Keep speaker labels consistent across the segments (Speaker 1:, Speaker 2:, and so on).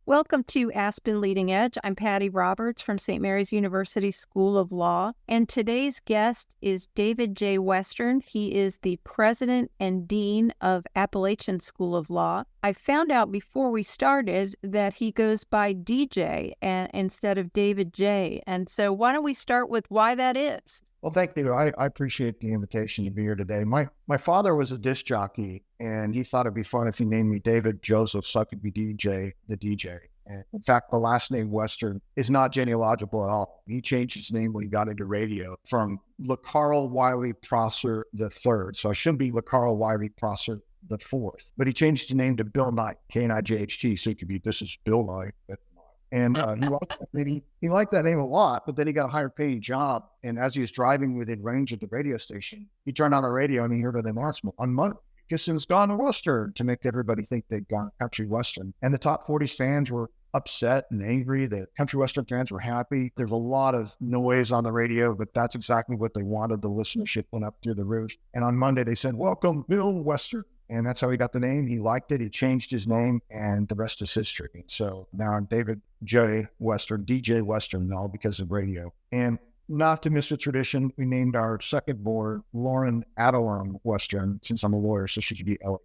Speaker 1: Welcome to Aspen Leading Edge. I'm Patty Roberts from St. Mary's University School of Law, and today's guest is David J. Western. He is the president and dean of Appalachian School of Law. I found out before we started that he goes by DJ instead of David J. And so why don't we start with why that is?
Speaker 2: Well, thank you. I appreciate the invitation to be here today. My father was a disc jockey, and he thought it'd be fun if he named me David Joseph, so I could be DJ, the DJ. And in fact, the last name Western is not genealogical at all. He changed his name when he got into radio from LeCarl Wiley Prosser III. So I shouldn't be LeCarl Wiley Prosser the fourth, but he changed his name to Bill Knight, K-N-I-J-H-T. So he could be, this is Bill Knight. And he liked that name a lot, but then he got a higher paying job. And as he was driving within range of the radio station, he turned on the radio and he heard an announcement on Monday, Kissin's gone to Western, to make everybody think they'd gone country Western. And the top 40s fans were upset and angry. The country Western fans were happy. There's a lot of noise on the radio, but that's exactly what they wanted. The listenership went up through the roof. And on Monday, they said, "Welcome, Bill Western." And that's how he got the name. He liked it. He changed his name, and the rest is history. And so now I'm David J. Western, DJ Western, all because of radio. And not to miss a tradition, we named our second born Lauren Adelon Western, since I'm a lawyer, so she could be L.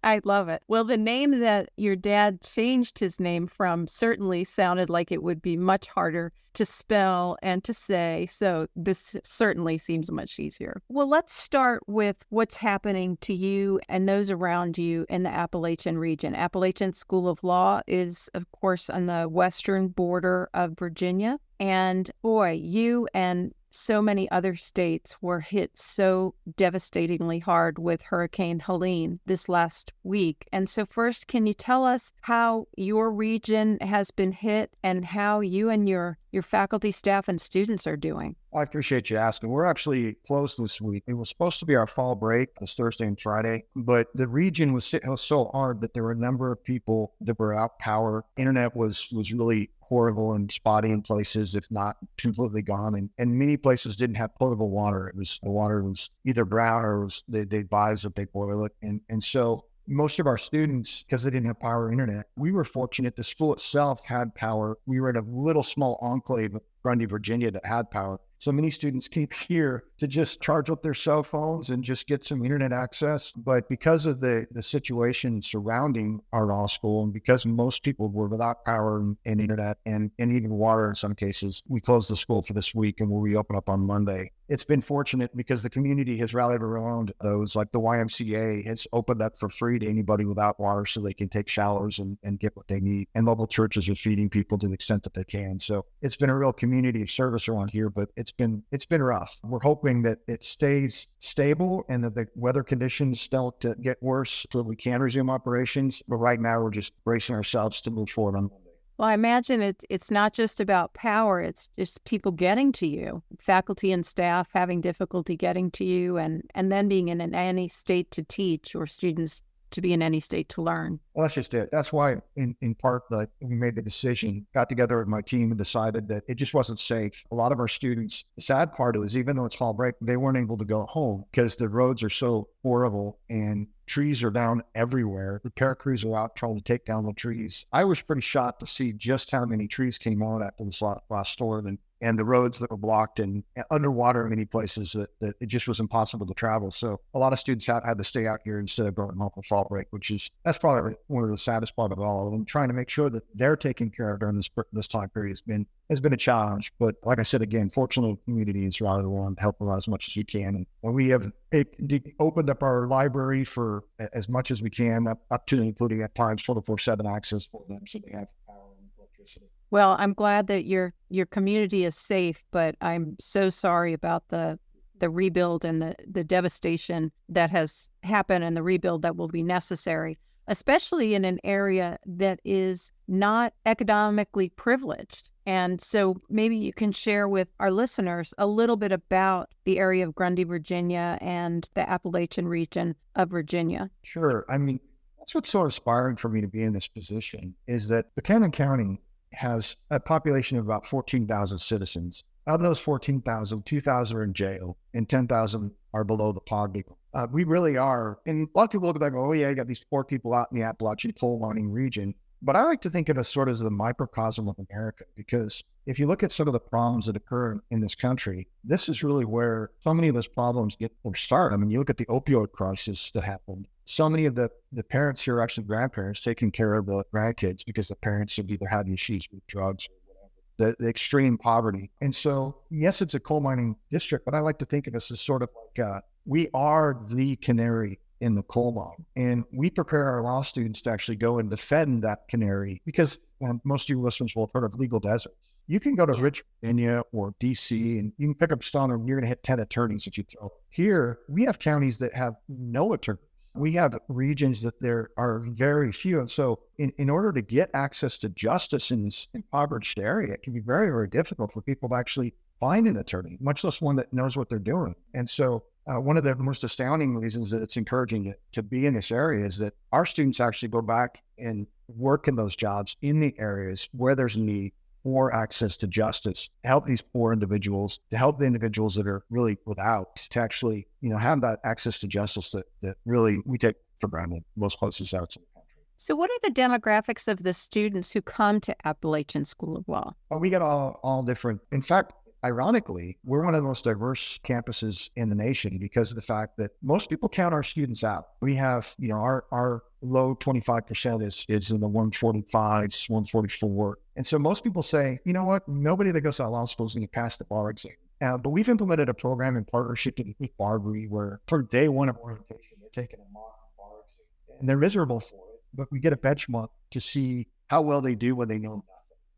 Speaker 1: I love it. Well, the name that your dad changed his name from certainly sounded like it would be much harder to spell and to say. So this certainly seems much easier. Well, let's start with what's happening to you and those around you in the Appalachian region. Appalachian School of Law is, of course, on the western border of Virginia. And boy, you and so many other states were hit so devastatingly hard with Hurricane Helene this last week. And so first, can you tell us how your region has been hit and how you and your faculty, staff, and students are doing?
Speaker 2: I appreciate you asking. We're actually closed this week. It was supposed to be our fall break this Thursday and Friday, but the region was hit so hard that there were a number of people that were out power. Internet was really horrible and spotty in places, if not completely gone. And many places didn't have potable water. The water was either brown or they'd buy as if they boil it. And so most of our students, because they didn't have power or internet, we were fortunate. The school itself had power. We were in a little small enclave of Grundy, Virginia that had power. So many students came here to just charge up their cell phones and just get some internet access. But because of the situation surrounding our law school, and because most people were without power and internet and even water in some cases, we closed the school for this week and we'll reopen up on Monday. It's been fortunate because the community has rallied around those, like the YMCA has opened up for free to anybody without water so they can take showers and get what they need. And local churches are feeding people to the extent that they can. So it's been a real community of service around here, but it's been rough. We're hoping that it stays stable and that the weather conditions don't get worse so we can resume operations. But right now we're just bracing ourselves to move forward on Monday.
Speaker 1: Well, I imagine it's not just about power, it's just people getting to you, faculty and staff having difficulty getting to you, and then being in any state to teach or students to be in any state to learn.
Speaker 2: Well, that's just it. That's why, in part, that we made the decision, got together with my team and decided that it just wasn't safe. A lot of our students, the sad part was, even though it's fall break, they weren't able to go home because the roads are so horrible and trees are down everywhere. Repair crews are out trying to take down the trees. I was pretty shocked to see just how many trees came out after this last storm, and the roads that were blocked and underwater in many places that it just was impossible to travel. So a lot of students had to stay out here instead of going home for fall break, that's probably one of the saddest part of it all. And trying to make sure that they're taken care of during this time period has been a challenge. But like I said, again, fortunately, the community is rallied around to help them out as much as we can. And we have opened up our library for as much as we can, up to and including at times 24/7 access for them, so they have power and electricity.
Speaker 1: Well, I'm glad that your community is safe, but I'm so sorry about the rebuild and the devastation that has happened and the rebuild that will be necessary, especially in an area that is not economically privileged. And so maybe you can share with our listeners a little bit about the area of Grundy, Virginia and the Appalachian region of Virginia.
Speaker 2: Sure. I mean, that's what's so inspiring for me to be in this position is that Buchanan County has a population of about 14,000 citizens. Out of those 14,000, 2,000 are in jail and 10,000 are below the poverty. We really are. And a lot of people look at that and go, oh yeah, you got these poor people out in the Appalachian coal mining region. But I like to think of us sort of as the microcosm of America, because if you look at some of the problems that occur in this country, this is really where so many of those problems get their start. I mean, you look at the opioid crisis that happened. So many of the parents here are actually grandparents taking care of the grandkids because the parents have either had issues with drugs or whatever, the extreme poverty. And so, yes, it's a coal mining district, but I like to think of us as sort of like we are the canary in the coal mine. And we prepare our law students to actually go and defend that canary because most of you listeners will have heard of legal deserts. You can go to Rich, Virginia or DC and you can pick up a stone and you're going to hit 10 attorneys that you throw. Here, we have counties that have no attorneys. We have regions that there are very few. And so in order to get access to justice in this impoverished area, it can be very, very difficult for people to actually find an attorney, much less one that knows what they're doing. And so one of the most astounding reasons that it's encouraging to be in this area is that our students actually go back and work in those jobs in the areas where there's need for access to justice, to help these poor individuals, to help the individuals that are really without, to actually, have that access to justice that really we take for granted most places outside the country.
Speaker 1: So what are the demographics of the students who come to Appalachian School of Law?
Speaker 2: Well, we get all different. In fact, ironically, we're one of the most diverse campuses in the nation because of the fact that most people count our students out. We have, our low 25% is in the 145s, 144. And so most people say, you know what, nobody that goes to law school is going to pass the bar exam. But we've implemented a program in partnership with Barbary where from day one of orientation, they're taking a mock bar exam. And they're miserable for it, but we get a benchmark to see how well they do when they know nothing.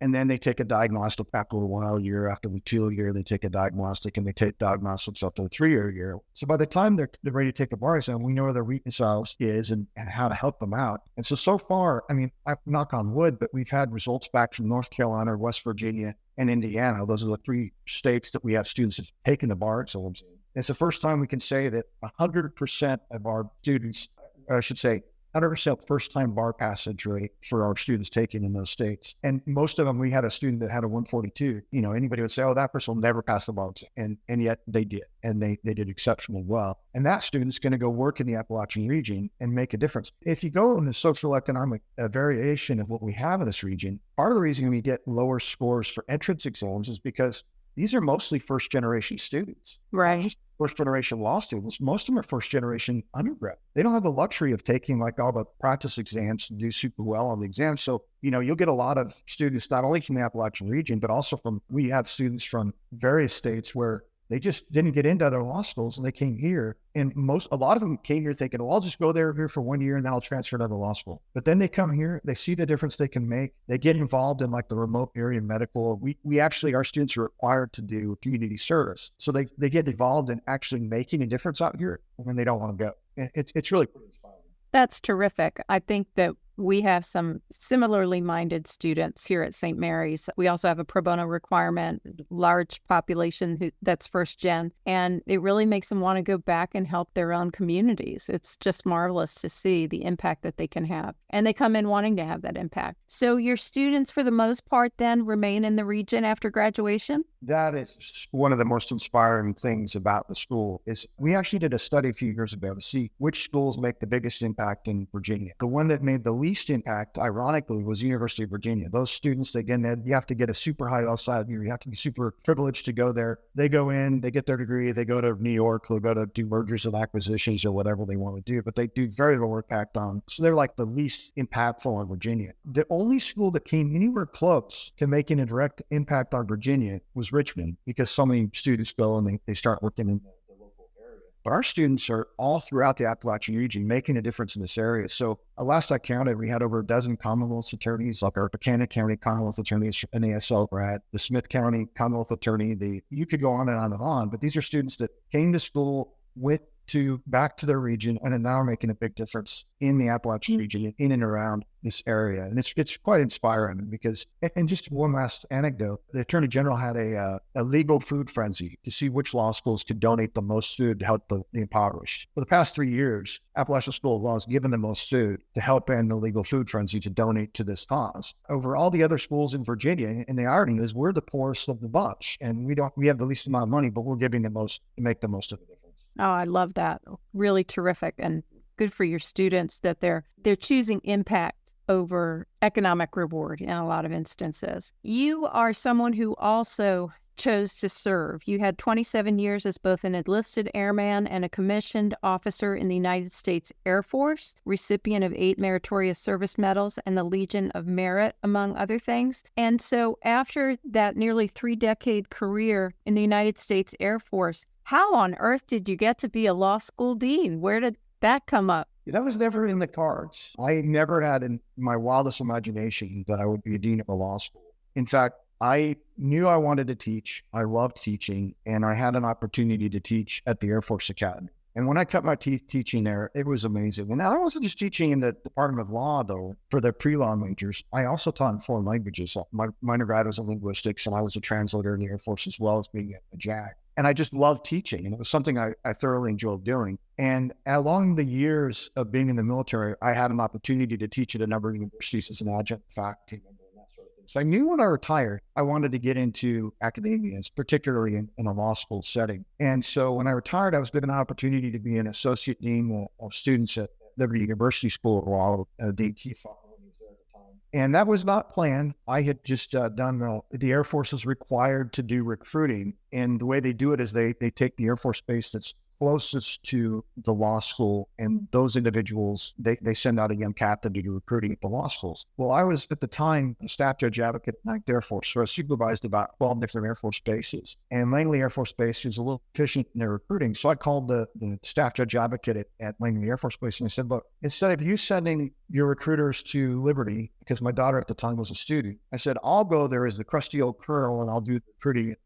Speaker 2: And then they take a diagnostic after a while, year after the 2-year, they take a diagnostic and they take diagnostics up to the 3-year. So by the time they're ready to take a bar exam, we know where their weakness is and how to help them out. And so far, I mean, I knock on wood, but we've had results back from North Carolina, West Virginia, and Indiana. Those are the 3 states that we have students that have taken the bar exams in. It's the first time we can say that 100% of our students, or I should say, 100% first-time bar passage rate for our students taking in those states. And most of them, we had a student that had a 142. Anybody would say, oh, that person will never pass the bar exam. And yet they did. And they did exceptionally well. And that student's going to go work in the Appalachian region and make a difference. If you go in the social economic variation of what we have in this region, part of the reason we get lower scores for entrance exams is because these are mostly first-generation students.
Speaker 1: Right.
Speaker 2: First-generation law students. Most of them are first-generation undergrad. They don't have the luxury of taking like all the practice exams and do super well on the exams. So, you'll get a lot of students, not only from the Appalachian region, but also we have students from various states where they just didn't get into other law schools and they came here. And a lot of them came here thinking, well, I'll just go here for 1 year and then I'll transfer to another law school. But then they come here, they see the difference they can make. They get involved in like the remote area medical. We actually, our students are required to do community service. So they get involved in actually making a difference out here when they don't want to go. And it's really pretty inspiring.
Speaker 1: That's terrific. I think that we have some similarly minded students here at St. Mary's. We also have a pro bono requirement, large population that's first gen, and it really makes them want to go back and help their own communities. It's just marvelous to see the impact that they can have. And they come in wanting to have that impact. So your students, for the most part, then remain in the region after graduation?
Speaker 2: That is one of the most inspiring things about the school is we actually did a study a few years ago to see which schools make the biggest impact in Virginia. The one that made the least impact, ironically, was University of Virginia. Those students, again, you have to get a super high outside year. You have to be super privileged to go there. They go in, they get their degree, they go to New York, they'll go to do mergers and acquisitions or whatever they want to do, but they do very little impact so they're like the least impactful on Virginia. The only school that came anywhere close to making a direct impact on Virginia was Richmond, because so many students go and they start working in the local area. But our students are all throughout the Appalachian region making a difference in this area. So last I counted, we had over a dozen Commonwealth attorneys, like our Buchanan County Commonwealth attorneys, an ASL grad, the Smith County Commonwealth attorney. You could go on and on and on, but these are students that came to school, went back to their region, and are now making a big difference in the Appalachian region, in and around this area. And it's quite inspiring because, and just one last anecdote, the Attorney General had a legal food frenzy to see which law schools could donate the most food to help the impoverished. For the past 3 years, Appalachian School of Law has given the most food to help end the legal food frenzy to donate to this cause. Over all the other schools in Virginia, and the irony is we're the poorest of the bunch, and we have the least amount of money, but we're giving the most to make the most of the difference.
Speaker 1: Oh, I love that. Really terrific, and good for your students that they're choosing impact over economic reward in a lot of instances. You are someone who also chose to serve. You had 27 years as both an enlisted airman and a commissioned officer in the United States Air Force, recipient of 8 meritorious service medals and the Legion of Merit, among other things. And so after that nearly 3-decade career in the United States Air Force, how on earth did you get to be a law school dean? Where did that come up?
Speaker 2: That was never in the cards. I never had in my wildest imagination that I would be a dean of a law school. In fact, I knew I wanted to teach. I loved teaching, and I had an opportunity to teach at the Air Force Academy. And when I cut my teeth teaching there, it was amazing. And I wasn't just teaching in the Department of Law, though, for the pre-law majors. I also taught in foreign languages. My undergrad was in linguistics, and I was a translator in the Air Force as well as being a JAG. And I just loved teaching, and it was something I thoroughly enjoyed doing. And along the years of being in the military, I had an opportunity to teach at a number of universities as an adjunct faculty member. So I knew when I retired, I wanted to get into academia, particularly in a law school setting. And so when I retired, I was given an opportunity to be an associate dean of students at Liberty University School of Law, Dean Keith Faulkner, when he was there at the time. And that was not planned. I had just done, the Air Force is required to do recruiting. And the way they do it is they take the Air Force base that's closest to the law school, and those individuals, they send out a young captain to do recruiting at the law schools. Well, I was at the time a staff judge advocate at 9th Air Force, so I supervised about 12 different Air Force bases. And Langley Air Force Base was a little efficient in their recruiting, so I called the staff judge advocate at Langley Air Force Base, and I said, look, instead of you sending your recruiters to Liberty, because my daughter at the time was a student, I said, I'll go there as the crusty old colonel, and I'll do the recruiting at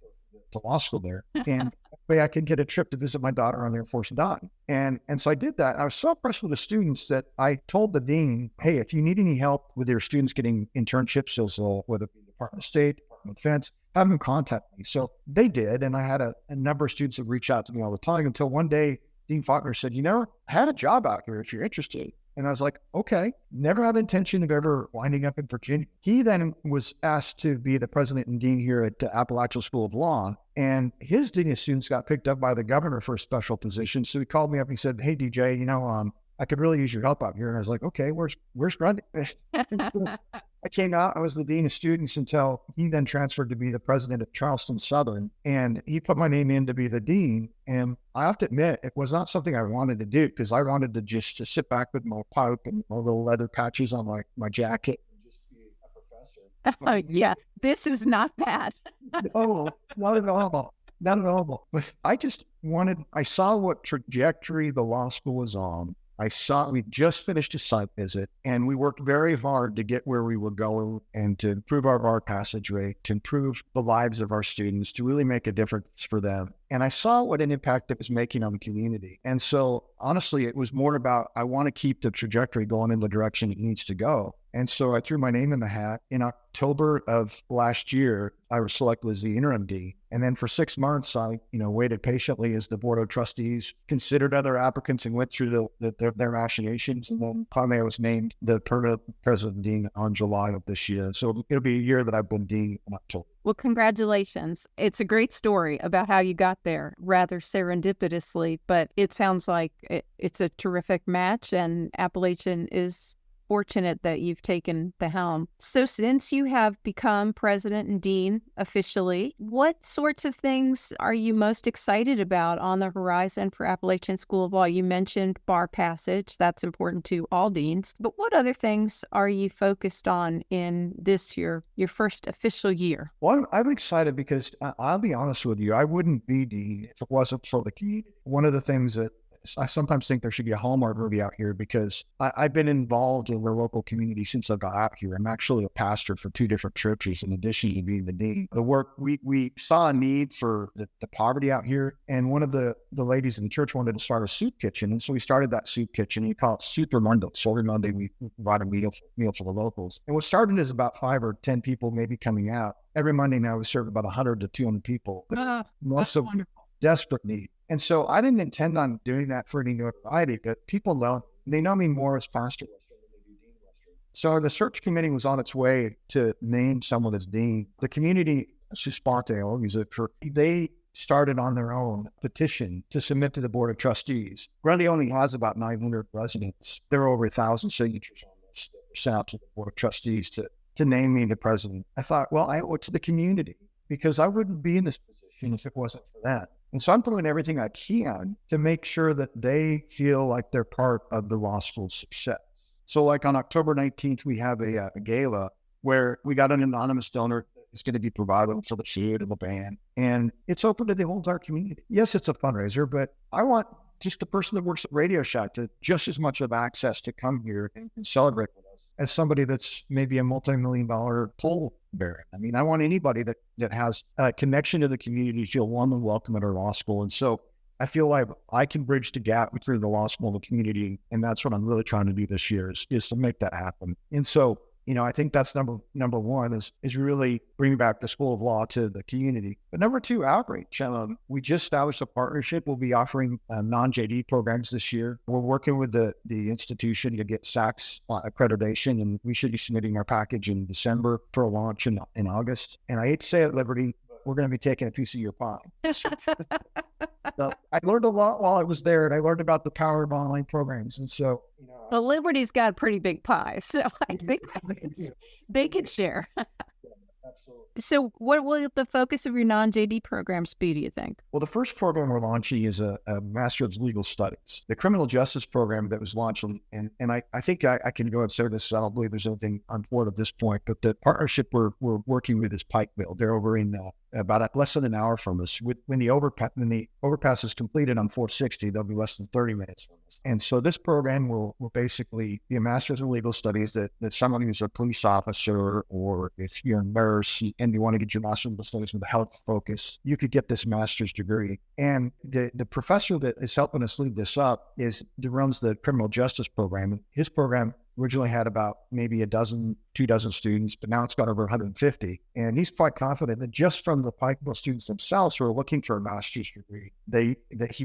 Speaker 2: the law school there. And way I could get a trip to visit my daughter on the Air Force dime. And so I did that. I was so impressed with the students that I told the dean, hey, if you need any help with your students getting internships, so whether it be Department of State, Department of Defense, have them contact me. So they did. And I had a number of students that reach out to me all the time until one day, Dean Faulkner said, I had a job out here if you're interested. And I was like, okay, never had intention of ever winding up in Virginia. He then was asked to be the president and dean here at Appalachian School of Law. And his dean of students got picked up by the governor for a special position. So he called me up and he said, hey, DJ, I could really use your help out here. And I was like, okay, where's Grundy? I came out, I was the dean of students until he then transferred to be the president of Charleston Southern. And he put my name in to be the dean. And I have to admit, it was not something I wanted to do, because I wanted to just sit back with my pipe and my little leather patches on my jacket and just be a professor.
Speaker 1: Yeah, this is not bad.
Speaker 2: No, not at all. Not at all. But I saw what trajectory the law school was on. We just finished a site visit, and we worked very hard to get where we were going and to improve our bar passage rate, to improve the lives of our students, to really make a difference for them. And I saw what an impact it was making on the community. And so honestly, it was more about, I want to keep the trajectory going in the direction it needs to go. And so I threw my name in the hat. In October of last year, I was selected as the interim dean. And then for 6 months, I waited patiently as the board of trustees considered other applicants and went through their machinations. And then finally, I was named the permanent president dean on July of this year. So it'll be a year that I've been dean in October.
Speaker 1: Well, congratulations. It's a great story about how you got there, rather serendipitously, but it sounds like it's a terrific match, and Appalachian is fortunate that you've taken the helm. So since you have become president and dean officially, what sorts of things are you most excited about on the horizon for Appalachian School of Law? You mentioned bar passage. That's important to all deans. But what other things are you focused on in this year, your first official year?
Speaker 2: Well, I'm excited because I'll be honest with you, I wouldn't be dean if it wasn't for the community. One of the things that I sometimes think there should be a Hallmark movie out here, because I've been involved in the local community since I got out here. I'm actually a pastor for 2 different churches in addition to being the dean. The work, we saw a need for the poverty out here. And one of the ladies in the church wanted to start a soup kitchen. And so we started that soup kitchen. We call it Super Monday. So every Monday we provide a meal for the locals. And what started as about 5 or 10 people maybe coming out. Every Monday now we serve about 100 to 200 people. Most of desperate need. And so I didn't intend on doing that for any notoriety, but people they know me more as Pastor Western than they do Dean Western. So the search committee was on its way to name someone as dean. The community, they started on their own petition to submit to the board of trustees. Grundy only has about 900 residents. There are over 1,000 signatures on this that were sent out to the board of trustees to name me the president. I thought, well, I owe it to the community because I wouldn't be in this position if it wasn't for that. And so I'm doing everything I can to make sure that they feel like they're part of the law school's success. So like on October 19th, we have a gala where we got an anonymous donor that's going to be provided for the food and the band. And it's open to the whole entire community. Yes, it's a fundraiser, but I want just the person that works at Radio Shack to just as much of access to come here and celebrate with us as somebody that's maybe a multi-million-dollar pole bearer. I mean, I want anybody that has a connection to the community to feel warm and welcome at our law school. And so I feel like I can bridge the gap between the law school and the community. And that's what I'm really trying to do this year is to make that happen. And so, I think that's number one is really bringing back the School of Law to the community. But number two, outreach. We just established a partnership. We'll be offering non-JD programs this year. We're working with the institution to get SACS accreditation, and we should be submitting our package in December for a launch in August. And I hate to say it, Liberty, we're going to be taking a piece of your pie. So I learned a lot while I was there, and I learned about the power of online programs. And so,
Speaker 1: well, Liberty's got a pretty big pie, so I think they can share.
Speaker 2: Absolutely.
Speaker 1: So what will the focus of your non-JD programs be, do you think?
Speaker 2: Well, the first program we're launching is a Master of Legal Studies. The criminal justice program that was launched, and I think I can go and say this, I don't believe there's anything on board at this point, but the partnership we're working with is Pikeville. They're over in about less than an hour from us. When the overpass is completed on 460, they'll be less than 30 minutes from us. And so this program will basically be a Master's in Legal Studies that someone who's a police officer, or if you're a nurse and you want to get your Master's in Legal Studies with a health focus, you could get this master's degree. And the professor that is helping us lead this up runs the criminal justice program. His program originally had about maybe 2 dozen students, but now it's got over 150. And he's quite confident that just from the Pikeville students themselves who are looking for a master's degree,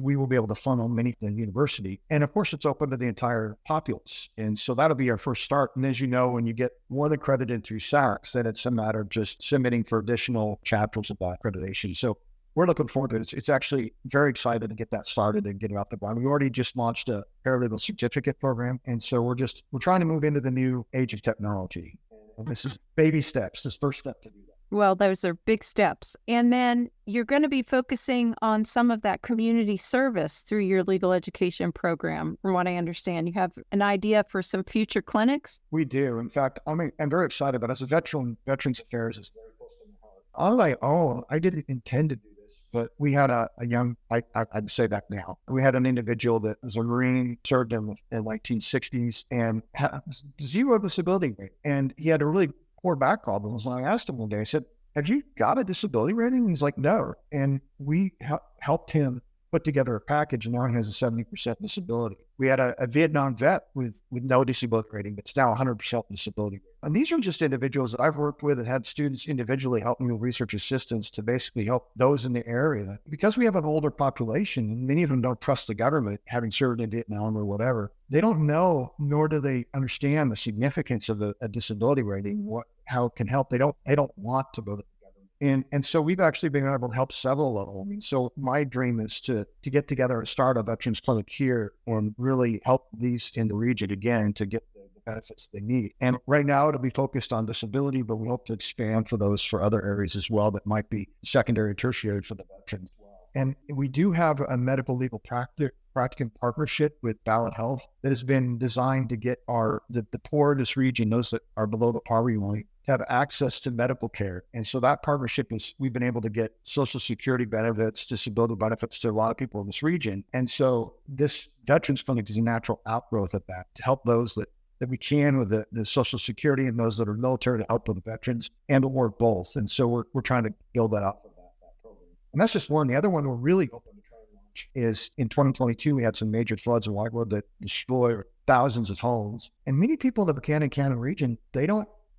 Speaker 2: we will be able to funnel many to the university. And of course, it's open to the entire populace. And so that'll be our first start. And as you know, when you get one accredited through SACS, then it's a matter of just submitting for additional chapters of that accreditation. So we're looking forward to it. It's actually very excited to get that started and get it out the ground. We already just launched a paralegal certificate program. And so we're trying to move into the new age of technology. And this is baby steps, this first step to do that.
Speaker 1: Well, those are big steps. And then you're going to be focusing on some of that community service through your legal education program, from what I understand. You have an idea for some future clinics?
Speaker 2: We do. In fact, I'm very excited, but as a Veterans Affairs is very close to my heart. I didn't intend to do this, but we had a young, I'd say that now. We had an individual that was a Marine, served in the 1960s, and had zero disability rate. And he had a really poor back problems. And I asked him one day, I said, have you got a disability rating? And he's like, no. And we helped him put together a package, and now he has a 70% disability. We had a Vietnam vet with no disability rating, but it's now 100% disability rating. And these are just individuals that I've worked with and had students individually help me with research assistance to basically help those in the area. Because we have an older population, and many of them don't trust the government, having served in Vietnam or whatever, they don't know, nor do they understand the significance of a disability rating, how it can help. They don't want to go to the government. And so we've actually been able to help several of them. And so my dream is to get together and start a veterans clinic here and really help these in the region again to get the benefits they need. And right now it'll be focused on disability, but we hope to expand for other areas as well that might be secondary and tertiary for the veterans as well. And we do have a medical legal practicum partnership with Ballot Health that has been designed to get the poor in this region, those that are below the poverty line, to have access to medical care. And so that partnership we've been able to get Social Security benefits, disability benefits to a lot of people in this region. And so this Veterans Clinic is a natural outgrowth of that to help those that we can with the Social Security, and those that are military to help with the veterans, and or both. And so we're trying to build that up with that program. And that's just one. The other one we're really hoping to try and launch is in 2022, we had some major floods in Whitewood that destroyed thousands of homes. And many people in the Buchanan County region,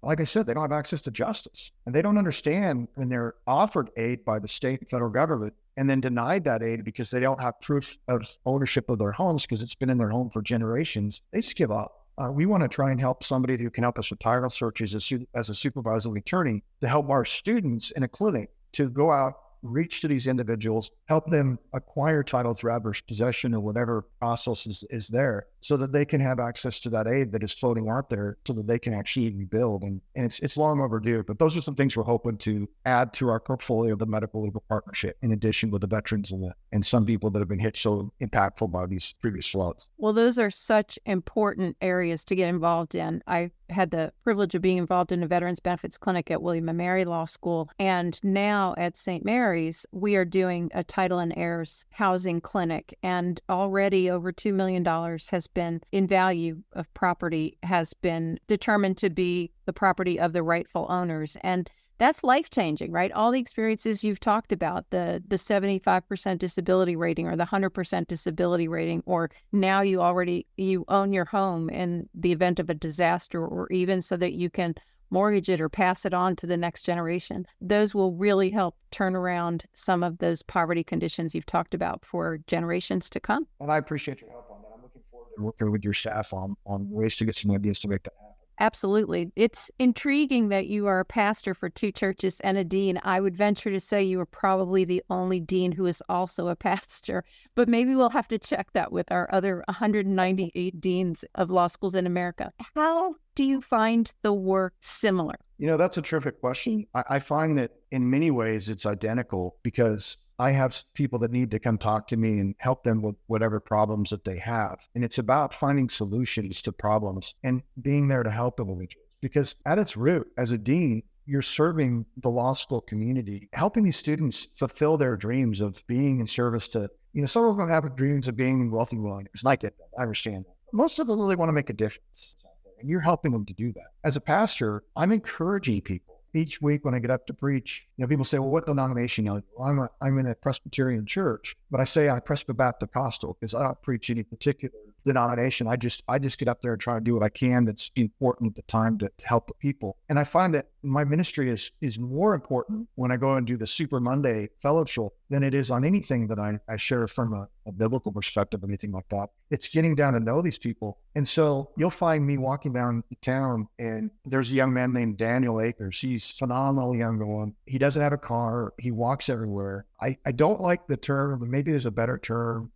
Speaker 2: like I said, they don't have access to justice, and they don't understand when they're offered aid by the state and federal government and then denied that aid because they don't have proof of ownership of their homes because it's been in their home for generations. They just give up. We want to try and help somebody who can help us with title searches as a supervisory attorney to help our students in a clinic to go out reach to these individuals, help them acquire title through adverse possession or whatever process is there, so that they can have access to that aid that is floating out there, so that they can actually rebuild. And it's long overdue. But those are some things we're hoping to add to our portfolio of the medical legal partnership, in addition with the veterans and some people that have been hit so impactful by these previous floods.
Speaker 1: Well, those are such important areas to get involved in. I had the privilege of being involved in a Veterans Benefits Clinic at William & Mary Law School. And now at St. Mary's, we are doing a title and heirs housing clinic. And already over $2 million has been in value of property has been determined to be the property of the rightful owners. And that's life-changing, right? All the experiences you've talked about, the 75% disability rating or the 100% disability rating, or now you own your home in the event of a disaster, or even so that you can mortgage it or pass it on to the next generation. Those will really help turn around some of those poverty conditions you've talked about for generations to come.
Speaker 2: And I appreciate your help on that. I'm looking forward to working with your staff on ways to get some ideas to make that happen.
Speaker 1: Absolutely. It's intriguing that you are a pastor for two churches and a dean. I would venture to say you are probably the only dean who is also a pastor, but maybe we'll have to check that with our other 198 deans of law schools in America. How do you find the work similar?
Speaker 2: That's a terrific question. I find that in many ways it's identical, because I have people that need to come talk to me and help them with whatever problems that they have. And it's about finding solutions to problems and being there to help individuals. Because at its root, as a dean, you're serving the law school community, helping these students fulfill their dreams of being in service to, some of them have dreams of being wealthy millionaires. And I get that. I understand that. Most of them really want to make a difference. And you're helping them to do that. As a pastor, I'm encouraging people. Each week when I get up to preach, people say, well, what denomination are you? Well, I'm in a Presbyterian church, but I say I'm Presbybaptocostal because I don't preach any particular denomination. I just get up there and try to do what I can that's important at the time to help the people. And I find that my ministry is more important when I go and do the Super Monday fellowship than it is on anything that I share from a biblical perspective, anything like that. It's getting down to know these people. And so you'll find me walking down town, and there's a young man named Daniel Akers. He's phenomenal young man. He doesn't have a car. He walks everywhere. I don't like the term, but maybe there's a better term.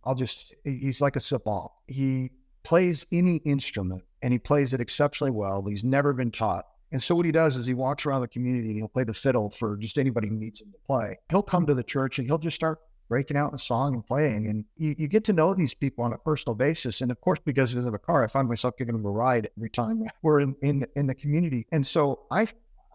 Speaker 2: He's like a savant. He plays any instrument, and he plays it exceptionally well. He's never been taught. And so what he does is he walks around the community and he'll play the fiddle for just anybody who needs him to play. He'll come to the church and he'll just start breaking out in a song and playing. And you get to know these people on a personal basis. And of course, because he doesn't have a car, I find myself giving him a ride every time we're in the community. And so I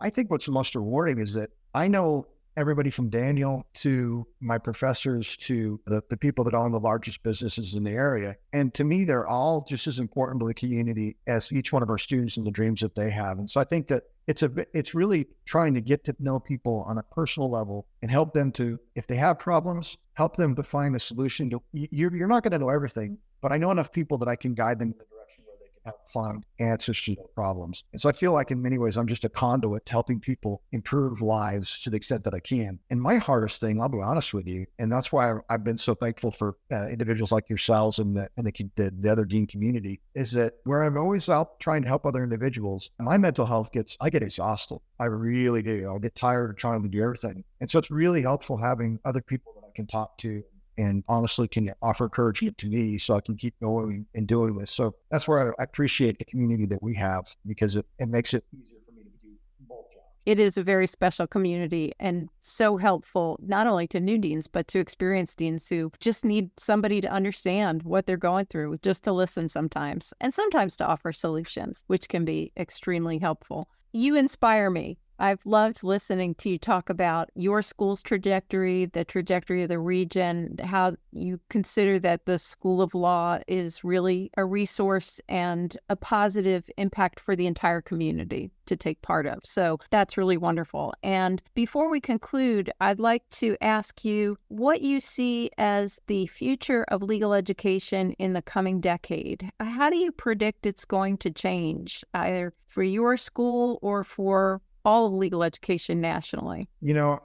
Speaker 2: think what's most rewarding is that I know everybody from Daniel to my professors to the people that own the largest businesses in the area. And to me, they're all just as important to the community as each one of our students and the dreams that they have. And so I think that it's really trying to get to know people on a personal level and help them to, if they have problems, help them to find a solution. You're not going to know everything, but I know enough people that I can guide them in the direction where they can help find answers to their problems. And so I feel like in many ways, I'm just a conduit to helping people improve lives to the extent that I can. And my hardest thing, I'll be honest with you, and that's why I've been so thankful for individuals like yourselves and the other dean community, is that where I'm always out trying to help other individuals, my mental health I get exhausted. I really do. I'll get tired of trying to do everything. And so it's really helpful having other people that I can talk to and honestly can offer encouragement to me so I can keep going and doing this. So that's where I appreciate the community that we have, because it makes it easier for me to do both jobs.
Speaker 1: It is a very special community and so helpful, not only to new deans, but to experienced deans who just need somebody to understand what they're going through, just to listen sometimes, and sometimes to offer solutions, which can be extremely helpful. You inspire me. I've loved listening to you talk about your school's trajectory, the trajectory of the region, how you consider that the School of Law is really a resource and a positive impact for the entire community to take part of. So that's really wonderful. And before we conclude, I'd like to ask you what you see as the future of legal education in the coming decade. How do you predict it's going to change, either for your school or for all of legal education nationally?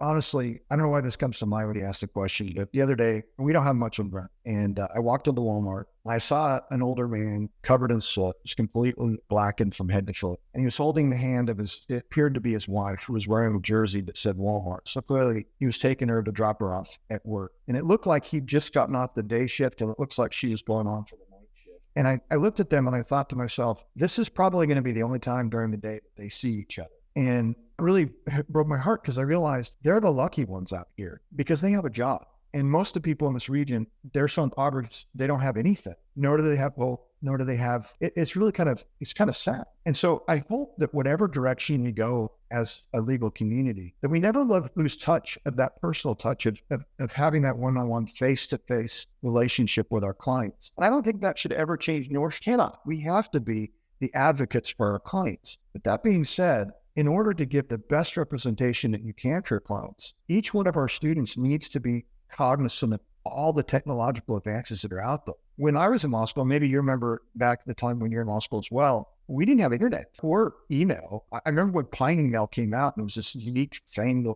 Speaker 2: Honestly, I don't know why this comes to mind when you ask the question, but the other day, we don't have much on rent. And I walked into Walmart. I saw an older man covered in soot, just completely blackened from head to foot. And he was holding the hand of it appeared to be his wife, who was wearing a jersey that said Walmart. So clearly he was taking her to drop her off at work. And it looked like he'd just gotten off the day shift, and it looks like she was going on for the night shift. And I looked at them and I thought to myself, this is probably going to be the only time during the day that they see each other. And it really broke my heart because I realized they're the lucky ones out here because they have a job. And most of the people in this region, they're so impoverished, they don't have anything, nor do they have, it's really kind of sad. And so I hope that whatever direction we go as a legal community, that we never lose touch of that personal touch of having that one-on-one face-to-face relationship with our clients. And I don't think that should ever change, nor cannot. We have to be the advocates for our clients. But that being said, in order to give the best representation that you can for your clients, each one of our students needs to be cognizant of all the technological advances that are out there. When I was in law school, maybe you remember back at the time when you're in law school as well, we didn't have internet or email. I remember when Pine email came out and it was this unique thing.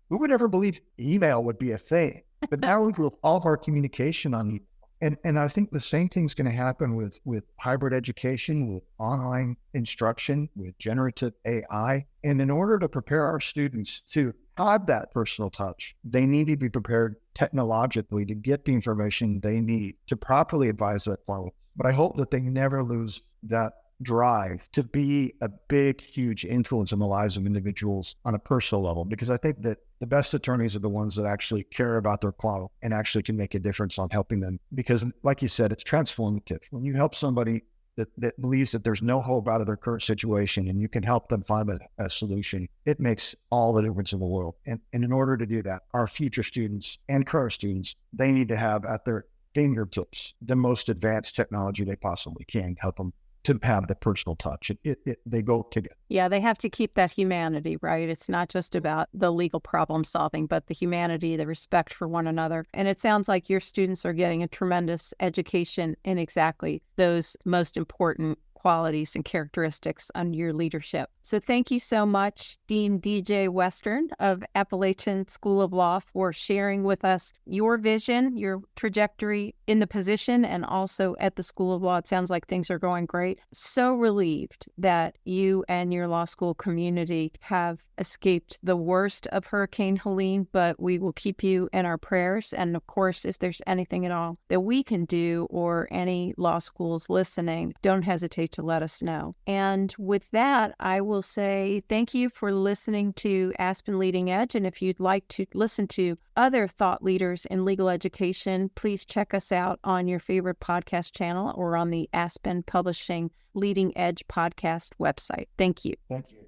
Speaker 2: Who would ever believe email would be a thing? But now we do all of our communication on email. And I think the same thing's going to happen with hybrid education, with online instruction, with generative AI. And in order to prepare our students to have that personal touch, they need to be prepared technologically to get the information they need to properly advise that client. But I hope that they never lose that drive to be a big, huge influence in the lives of individuals on a personal level, because I think that the best attorneys are the ones that actually care about their client and actually can make a difference on helping them. Because like you said, it's transformative. When you help somebody that believes that there's no hope out of their current situation and you can help them find a solution, it makes all the difference in the world. And in order to do that, our future students and current students, they need to have at their fingertips the most advanced technology they possibly can help them to have the personal touch. They go together.
Speaker 1: Yeah, they have to keep that humanity, right? It's not just about the legal problem solving, but the humanity, the respect for one another. And it sounds like your students are getting a tremendous education in exactly those most important qualities and characteristics under your leadership. So thank you so much, Dean DJ Western of Appalachian School of Law, for sharing with us your vision, your trajectory in the position, and also at the School of Law. It sounds like things are going great. So relieved that you and your law school community have escaped the worst of Hurricane Helene, but we will keep you in our prayers. And of course, if there's anything at all that we can do, or any law schools listening, don't hesitate to let us know. And with that, I will say thank you for listening to Aspen Leading Edge. And if you'd like to listen to other thought leaders in legal education, please check us out on your favorite podcast channel or on the Aspen Publishing Leading Edge podcast website. Thank you.
Speaker 2: Thank you.